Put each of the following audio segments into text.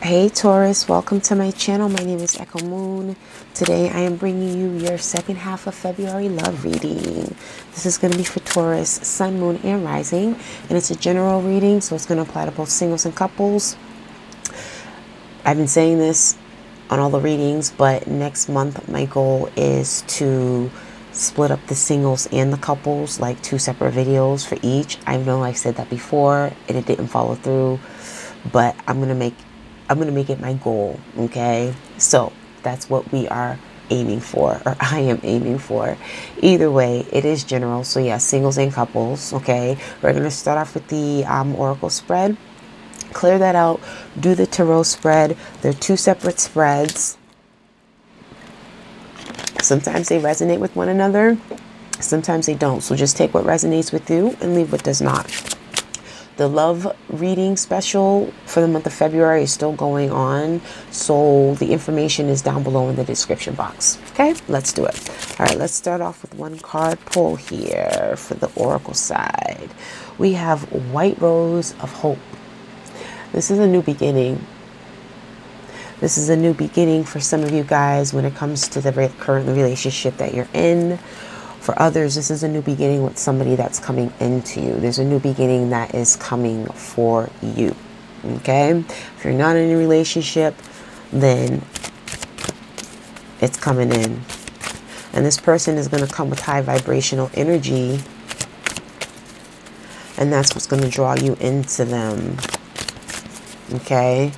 Hey Taurus, welcome to my channel. My name is Echo Moon. Today I am bringing you your second half of February love reading. This is going to be for Taurus, Sun, Moon, and Rising. And it's a general reading, so it's going to apply to both singles and couples. I've been saying this on all the readings, but next month my goal is to split up the singles and the couples, like 2 separate videos for each. I know I said that before and it didn't follow through, but I'm gonna make it my goal. Okay, so that's what we are aiming for, or I am aiming for. Either way, it is general, so yeah, singles and couples. Okay, we're gonna start off with the oracle spread. Clear that out, do the tarot spread. They're 2 separate spreads. Sometimes they resonate with one another, sometimes they don't, so just take what resonates with you and leave what does not. The love reading special for the month of February is still going on, so the information is down below in the description box. Okay, let's do it. All right, let's start off with 1 card pull here for the oracle side. We have White Rose of Hope. This is a new beginning. This is a new beginning for some of you guys when it comes to the current relationship that you're in. For others, this is a new beginning with somebody that's coming into you. There's a new beginning that is coming for you. Okay? If you're not in a relationship, then it's coming in. And this person is going to come with high vibrational energy. And that's what's going to draw you into them. Okay?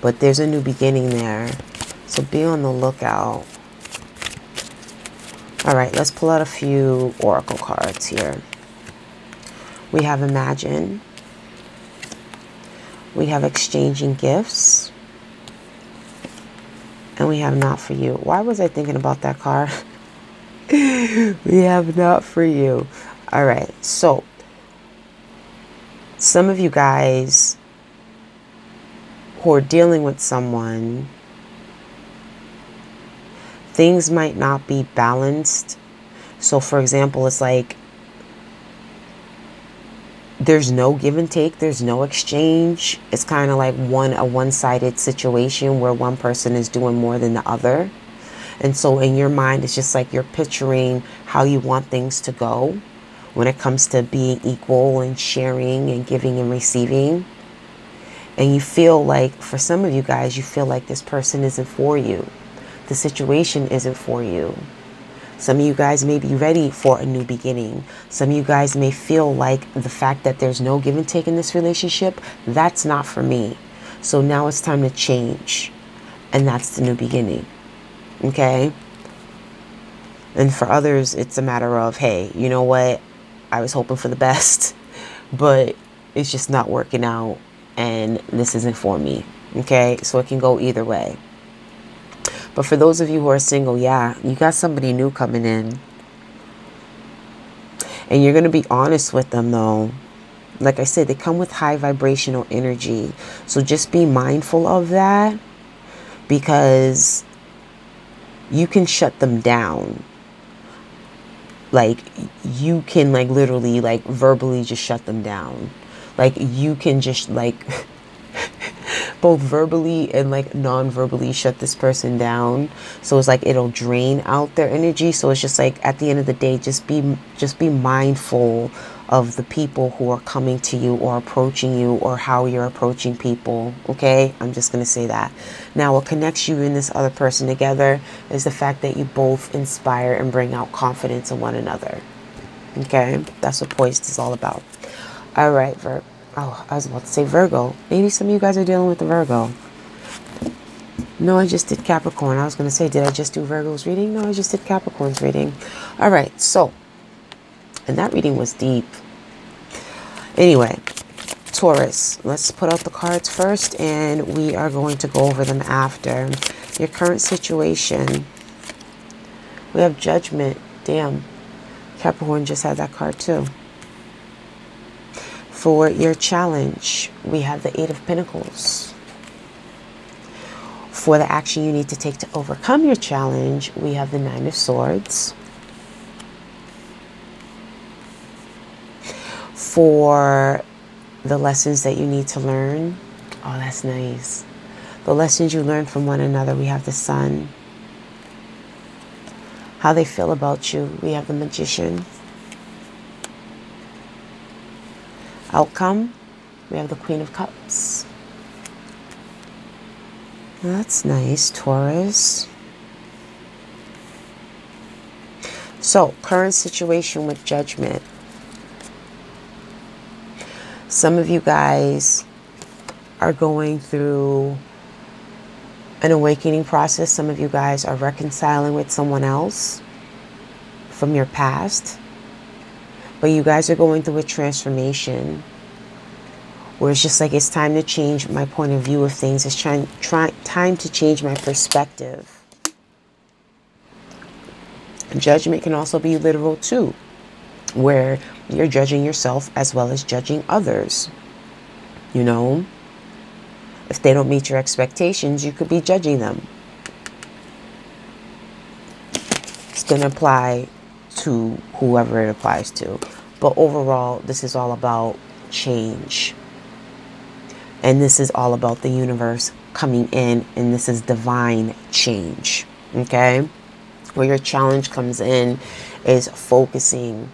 But there's a new beginning there. So be on the lookout. All right, let's pull out a few oracle cards here. We have Imagine. We have Exchanging Gifts. And we have Not For You. Why was I thinking about that card? We have Not For You. All right, so some of you guys who are dealing with someone, things might not be balanced. So for example, it's like there's no give and take, there's no exchange. It's kind of like a one-sided situation where one person is doing more than the other. And so in your mind, it's just like you're picturing how you want things to go when it comes to being equal and sharing and giving and receiving. And you feel like, for some of you guys, you feel like this person isn't for you. The situation isn't for you. Some of you guys may be ready for a new beginning. Some of you guys may feel like the fact that there's no give and take in this relationship, that's not for me. So now it's time to change. And that's the new beginning. Okay? And for others, it's a matter of, hey, you know what? I was hoping for the best, but it's just not working out. And this isn't for me. Okay? So it can go either way. But for those of you who are single, yeah, you got somebody new coming in. And you're going to be honest with them, though. Like I said, they come with high vibrational energy. So just be mindful of that. Because you can shut them down. Like, you can, like, literally, like, verbally just shut them down. Like, you can just, like, both verbally and, like, non-verbally shut this person down. So it's like it'll drain out their energy. So it's just like, at the end of the day, just be mindful of the people who are coming to you or approaching you, or how you're approaching people. Okay? I'm just going to say that. Now, what connects you and this other person together is the fact that you both inspire and bring out confidence in one another. Okay? That's what Poised is all about. All right, oh, I was about to say Virgo. Maybe some of you guys are dealing with the Virgo. No, I just did Capricorn. I was going to say, did I just do Virgo's reading? No, I just did Capricorn's reading. All right, so, and that reading was deep. Anyway, Taurus, let's put out the cards first, and we are going to go over them after. Your current situation. We have Judgment. Damn. Capricorn just had that card too. For your challenge, we have the 8 of Pentacles. For the action you need to take to overcome your challenge, we have the 9 of Swords. For the lessons that you need to learn, oh, that's nice. The lessons you learn from one another, we have the Sun. How they feel about you, we have the Magician. Outcome, we have the Queen of Cups. That's nice, Taurus. So, current situation with Judgment. Some of you guys are going through an awakening process. Some of you guys are reconciling with someone else from your past. But you guys are going through a transformation where it's just like it's time to change my point of view of things. It's time to change my perspective. Judgment can also be literal too, where you're judging yourself as well as judging others. You know, if they don't meet your expectations, you could be judging them. It's going to apply to whoever it applies to. But overall, this is all about change. And this is all about the universe coming in, and this is divine change. Okay? Where your challenge comes in is focusing.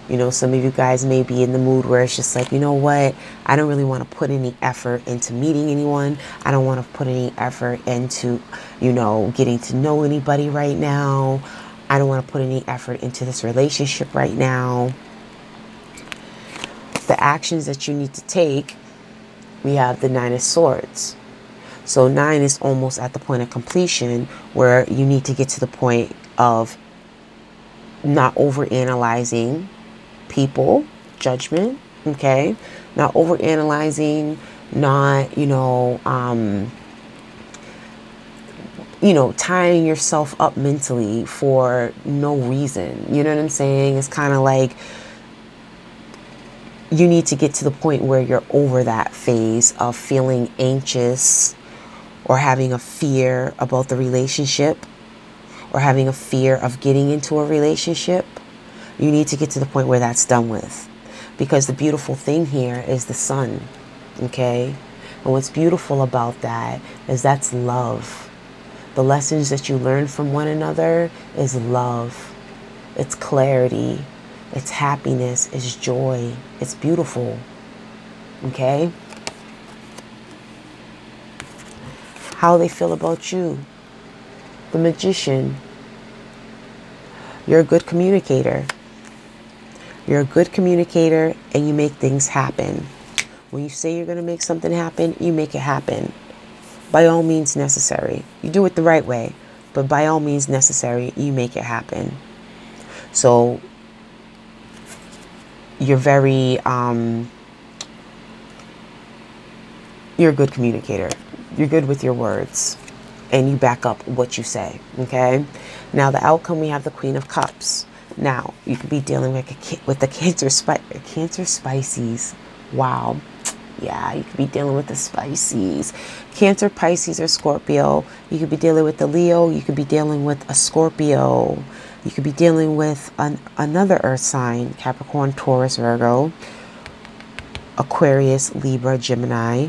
You know, some of you guys may be in the mood where it's just like, you know what? I don't really want to put any effort into meeting anyone. I don't want to put any effort into, you know, getting to know anybody right now. I don't want to put any effort into this relationship right now. The actions that you need to take, we have the Nine of Swords. So 9 is almost at the point of completion, where you need to get to the point of not overanalyzing people, judgment, okay? Not overanalyzing, not, tying yourself up mentally for no reason. You know what I'm saying? It's kind of like you need to get to the point where you're over that phase of feeling anxious or having a fear about the relationship or having a fear of getting into a relationship. You need to get to the point where that's done with. Because the beautiful thing here is the Sun, okay? And what's beautiful about that is that's love. The lessons that you learn from one another is love. It's clarity. It's happiness. It's joy. It's beautiful, okay? How they feel about you. The Magician. You're a good communicator. You're a good communicator and you make things happen. When you say you're going to make something happen, you make it happen. By all means necessary. You do it the right way, but by all means necessary, you make it happen. So you're very, you're a good communicator. You're good with your words and you back up what you say, okay? Now the outcome, we have the Queen of Cups. Now, you could be dealing with the Cancer Pisces. Wow. Yeah, you could be dealing with the Pisces. Cancer, Pisces, or Scorpio. You could be dealing with the Leo. You could be dealing with a Scorpio. You could be dealing with another earth sign. Capricorn, Taurus, Virgo. Aquarius, Libra, Gemini.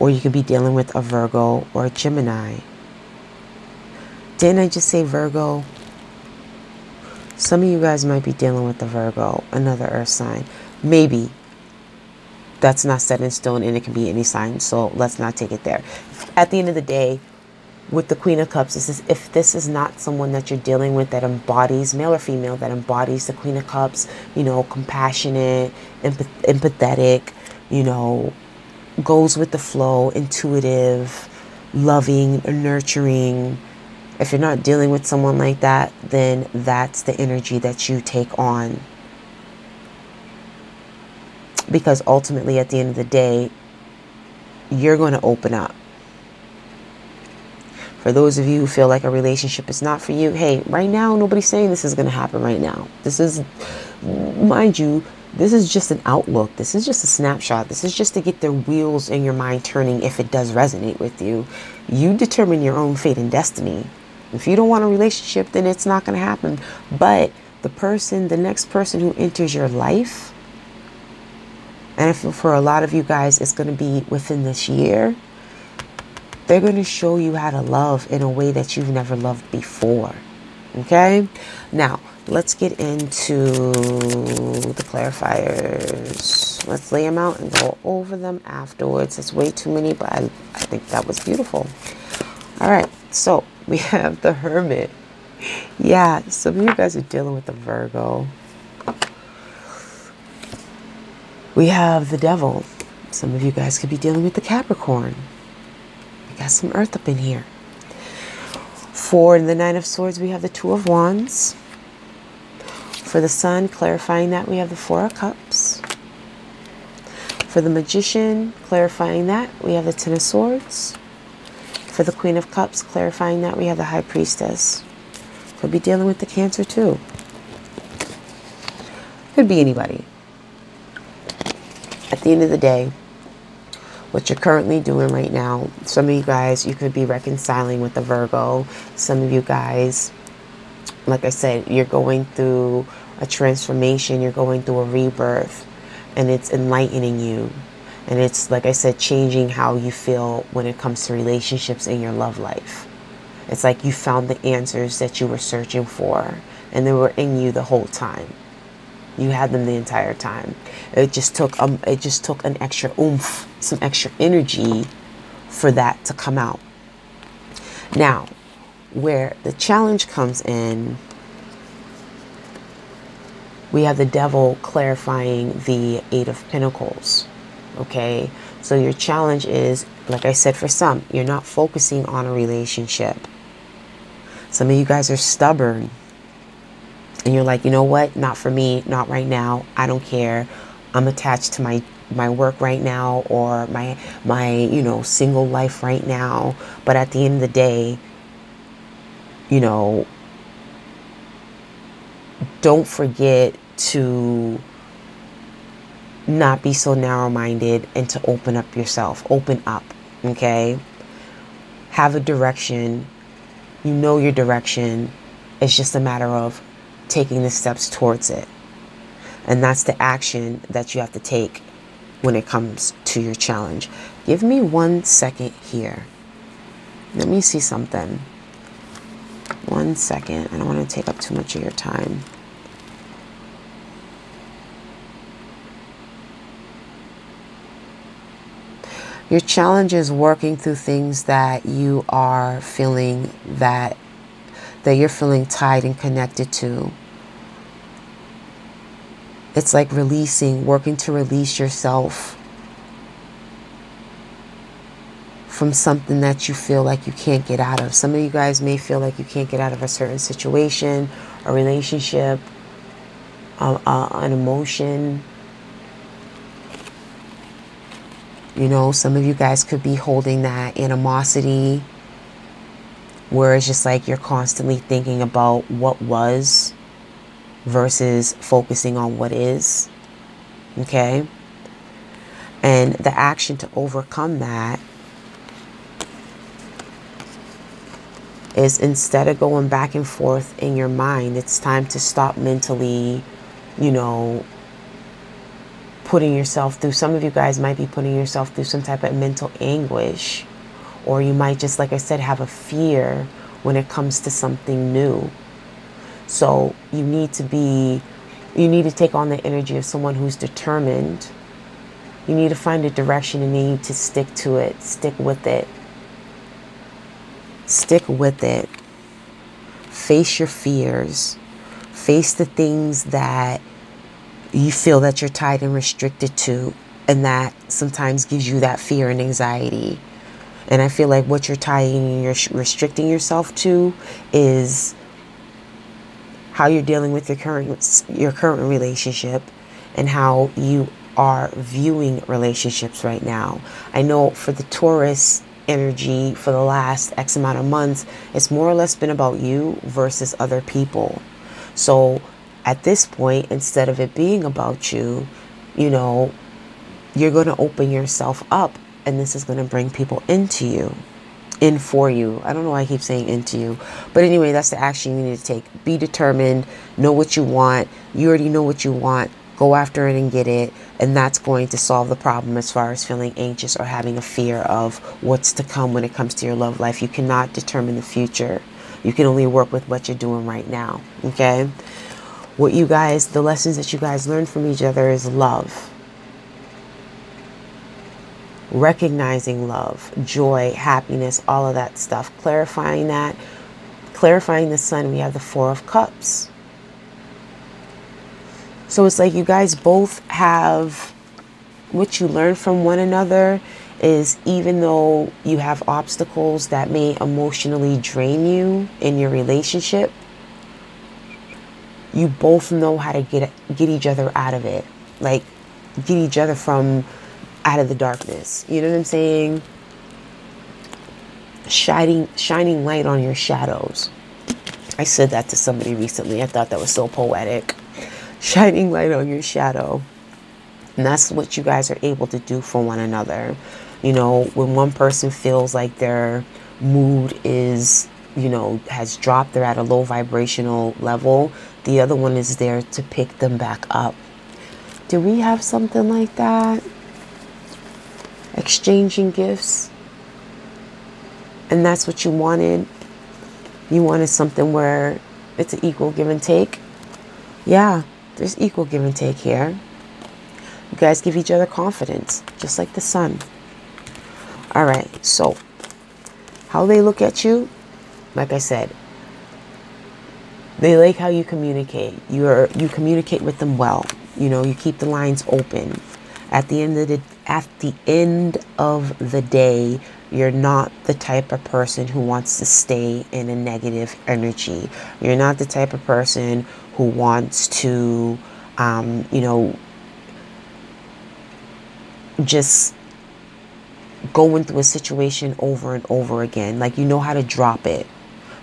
Or you could be dealing with a Virgo or a Gemini. Didn't I just say Virgo? Some of you guys might be dealing with the Virgo, another earth sign. Maybe. That's not set in stone and it can be any sign, so let's not take it there. At the end of the day, with the Queen of Cups, if this is not someone that you're dealing with that embodies, male or female, that embodies the Queen of Cups, you know, compassionate, empathetic, you know, goes with the flow, intuitive, loving, nurturing. If you're not dealing with someone like that, then that's the energy that you take on. Because ultimately, at the end of the day, you're going to open up. For those of you who feel like a relationship is not for you, hey, right now, nobody's saying this is going to happen right now. This is, mind you, this is just an outlook. This is just a snapshot. This is just to get the wheels in your mind turning if it does resonate with you. You determine your own fate and destiny. If you don't want a relationship, then it's not going to happen. But the next person who enters your life, and I feel for a lot of you guys, it's going to be within this year, They're going to show you how to love in a way that you've never loved before. Okay? Now, let's get into the clarifiers. Let's lay them out and go over them afterwards. It's way too many, but I think that was beautiful. All right, so we have the Hermit. Yeah, some of you guys are dealing with the Virgo. We have the Devil. Some of you guys could be dealing with the Capricorn. We got some Earth up in here. For the Nine of Swords, we have the Two of Wands. For the Sun, clarifying that, we have the Four of Cups. For the Magician, clarifying that, we have the Ten of Swords. For the Queen of Cups, clarifying that, we have the High Priestess. Could be dealing with the Cancer too. Could be anybody. At the end of the day, what you're currently doing right now, some of you guys, you could be reconciling with the Virgo. Some of you guys, like I said, you're going through a transformation. You're going through a rebirth. And it's enlightening you. And it's, like I said, changing how you feel when it comes to relationships in your love life. It's like you found the answers that you were searching for. And they were in you the whole time. You had them the entire time. It just took an extra oomph, some extra energy for that to come out. Now, where the challenge comes in, we have the Devil clarifying the Eight of Pentacles. Okay, so your challenge is, like I said, for some, you're not focusing on a relationship. Some of you guys are stubborn. And you're like, you know what? Not for me. Not right now. I don't care. I'm attached to my work right now, or my you know, single life right now. But at the end of the day, you know, don't forget to not be so narrow-minded and to open up yourself. Open up. Okay? Have a direction. You know your direction. It's just a matter of taking the steps towards it. And that's the action that you have to take when it comes to your challenge. Give me 1 second here. Let me see something. 1 second. I don't want to take up too much of your time. Your challenge is working through things that you are feeling that you're feeling tied and connected to. It's like releasing, working to release yourself from something that you feel like you can't get out of. Some of you guys may feel like you can't get out of a certain situation, a relationship, an emotion. You know, some of you guys could be holding that animosity, where it's just like you're constantly thinking about what was versus focusing on what is. Okay? And the action to overcome that is, instead of going back and forth in your mind, it's time to stop mentally, you know, putting yourself through. Some of you guys might be putting yourself through some type of mental anguish. Or you might just, like I said, have a fear when it comes to something new. So you need to take on the energy of someone who's determined. You need to find a direction and you need to stick to it. Stick with it. Stick with it. Face your fears. Face the things that you feel that you're tied and restricted to, and that sometimes gives you that fear and anxiety. And I feel like what you're tying and you're restricting yourself to is how you're dealing with your current relationship and how you are viewing relationships right now. I know for the Taurus energy for the last X amount of months, it's more or less been about you versus other people. So at this point, instead of it being about you, you know, you're going to open yourself up. And this is going to bring people into you, in for you. I don't know why I keep saying into you. But anyway, that's the action you need to take. Be determined. Know what you want. You already know what you want. Go after it and get it. And that's going to solve the problem as far as feeling anxious or having a fear of what's to come when it comes to your love life. You cannot determine the future. You can only work with what you're doing right now. Okay? What you guys, the lessons that you guys learn from each other is love. Recognizing love, joy, happiness, all of that stuff. Clarifying that. Clarifying the sun, we have the Four of Cups. So it's like you guys both have what you learn from one another is, even though you have obstacles that may emotionally drain you in your relationship, you both know how to get each other out of it. Like, get each other from out of the darkness. You know what I'm saying? Shining light on your shadows. I said that to somebody recently. I thought that was so poetic. Shining light on your shadow. And that's what you guys are able to do for one another. You know, when one person feels like their mood is, you know, has dropped, they're at a low vibrational level, the other one is there to pick them back up. Do we have something like that? Exchanging gifts. And that's what you wanted. You wanted something where it's an equal give and take. Yeah, there's equal give and take here. You guys give each other confidence, just like the sun. All right, so how they look at you, like I said, they like how you communicate. You communicate with them well. You know, you keep the lines open. At the end of the day, you're not the type of person who wants to stay in a negative energy. You're not the type of person who wants to, you know, just go into a situation over and over again. Like, you know how to drop it.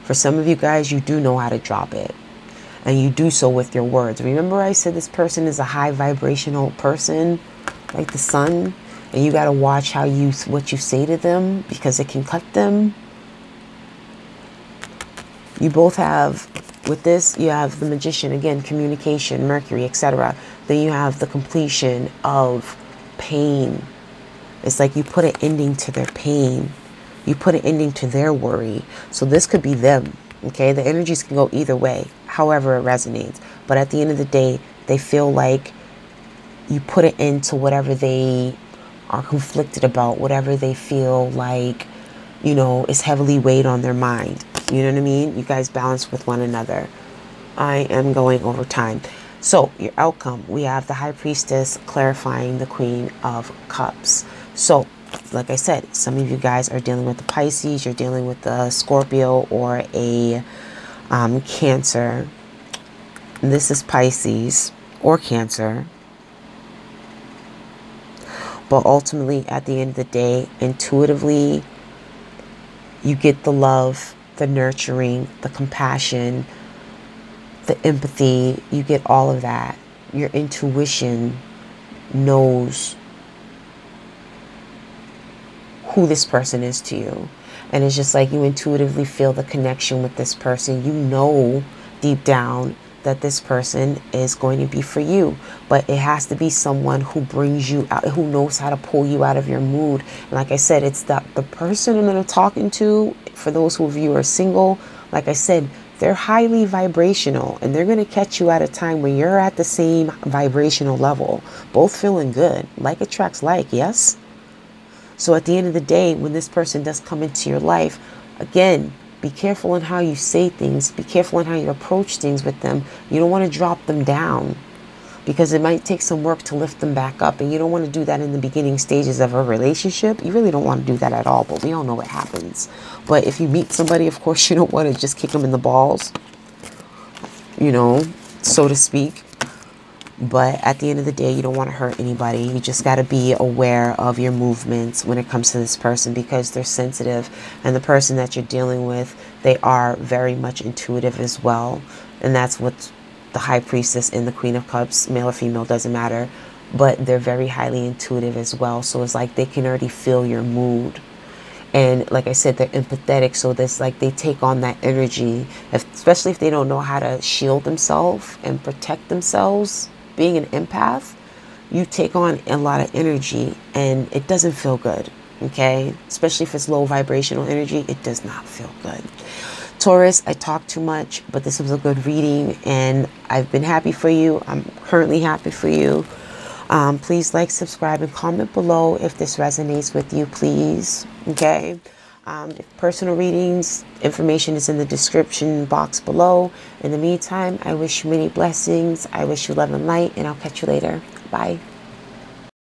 For some of you guys, you do know how to drop it. And you do so with your words. Remember I said this person is a high vibrational person, like the sun? And you got to watch what you say to them, because it can cut them. You both have, with this, you have the Magician, again, communication, Mercury, etc. Then you have the completion of pain. It's like you put an ending to their pain. You put an ending to their worry. So this could be them, okay? The energies can go either way, however it resonates. But at the end of the day, they feel like you put an end to whatever they are conflicted about, whatever they feel like, you know, is heavily weighed on their mind. You know what I mean? You guys balance with one another. I am going over time. So your outcome, we have the High Priestess clarifying the Queen of Cups. So like I said, some of you guys are dealing with the Pisces, you're dealing with the Scorpio or a Cancer. And this is Pisces or Cancer. But ultimately, at the end of the day, intuitively, you get the love, the nurturing, the compassion, the empathy. You get all of that. Your intuition knows who this person is to you. And it's just like you intuitively feel the connection with this person. You know deep down that this person is going to be for you, but it has to be someone who brings you out, who knows how to pull you out of your mood. And like I said, it's the person that I'm talking to, for those of you who are single, like I said, they're highly vibrational, and they're going to catch you at a time when you're at the same vibrational level, both feeling good. Like attracts like, yes? So at the end of the day, when this person does come into your life, again, be careful on how you say things. Be careful on how you approach things with them. You don't want to drop them down, because it might take some work to lift them back up. And you don't want to do that in the beginning stages of a relationship. You really don't want to do that at all, but we all know what happens. But if you meet somebody, of course, you don't want to just kick them in the balls, you know, so to speak. But at the end of the day, you don't want to hurt anybody. You just got to be aware of your movements when it comes to this person, because they're sensitive. And the person that you're dealing with, they are very much intuitive as well. And that's what the High Priestess and the Queen of Cups, male or female, doesn't matter. But they're very highly intuitive as well. So it's like they can already feel your mood. And like I said, they're empathetic. So there's like they take on that energy, especially if they don't know how to shield themselves and protect themselves. being an empath, you take on a lot of energy and it doesn't feel good, okay? Especially if it's low vibrational energy, it does not feel good. Taurus, I talk too much, but this was a good reading and I've been happy for you. I'm currently happy for you. Please like, subscribe, and comment below if this resonates with you, please, okay? If personal readings, information is in the description box below. In the meantime, I wish you many blessings. I wish you love and light, and I'll catch you later. Bye.